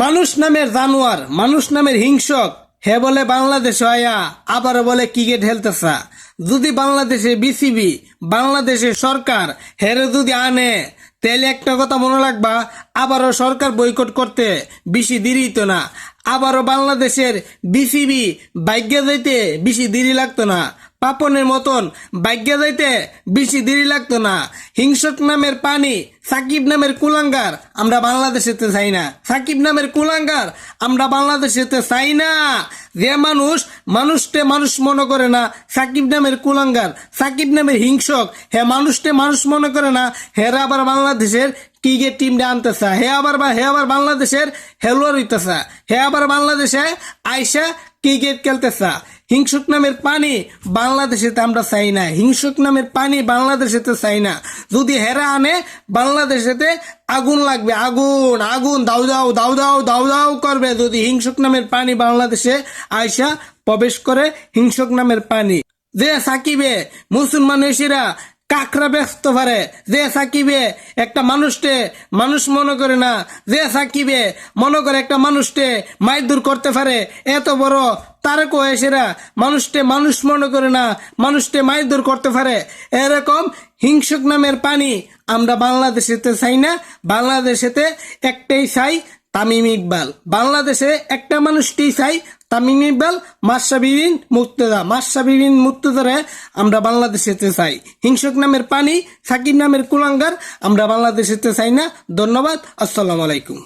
মানুষ নামের জানোয়ার, মানুষ নামের হিংসক, হে বলে বাংলাদেশ আয়া আবার বলে ক্রিকেট খেলতেছা। যদি বাংলাদেশে বিসিবি, বাংলাদেশে সরকার হেরে যদি আনে, তাহলে একটা কথা মনে রাখবা, আবারও সরকার বয়কট করতে বেশি দেরি তো না। আবারও বাংলাদেশের বিসিবি ভাগ্যে যাইতে বেশি দেরি লাগতো না। পাপনের মতন ভাগ্যে যাইতে বেশি দেরি লাগতো না। হিংসক নামের পানি, সাকিব নামের কুলাঙ্গার আমরা বাংলাদেশেতে চাই না। সাকিব নামের কুলাঙ্গার আমরা বাংলাদেশেতে চাই না। যে মানুষকে মানুষ মনে করে না, সাকিব নামের কুলাঙ্গার, সাকিব নামের হিংসক, হে মানুষকে মানুষ মনে করে না, হেরা আবার বাংলাদেশের ক্রিকেট টিমটা আনতেছে, হে আবার বাংলাদেশের খেলোয়াড় হইতেছে, হে আবার বাংলাদেশে আইসা ক্রিকেট খেলতেছে। হিংসুক নামের পানি বাংলাদেশেতে আমরা চাই না, হিংসুক নামের পানি বাংলাদেশেতে চাই না। যদি হেরা আনে, বাংলাদেশেতে আগুন লাগবে, আগুন আগুন, দাউ দাউ দাউ দাউ দাউ দাউ করবে যদি হিংসুক নামের পানি বাংলাদেশে আইসা প্রবেশ করে। হিংসুক নামের পানি যে সাকিবে মুসলমান এসিরা কাকরা ব্যস্ত পারে, যে সাকিবে একটা মানুষকে মানুষ মনে করে না, যে সাকিবে মনে করে একটা মানুষকে মাইদুর করতে পারে, এত বড় তারক এসেরা মানুষকে মানুষ মনে করে না, মানুষকে মাইদুর করতে পারে, এরকম হিংসুক নামের পানি আমরা বাংলাদেশেতে চাই না। বাংলাদেশেতে একটাই চাই, তামিম ইকবাল। বাংলাদেশে একটা মানুষকেই চাই, তামিম ইকবাল, মাশরাফি বিন মুর্তজারে আমরা বাংলাদেশেতে চাই। হিংসুক নামের পানি, সাকিব নামের কুলাঙ্গার আমরা বাংলাদেশেতে চাই না। ধন্যবাদ। আসসালামু আলাইকুম।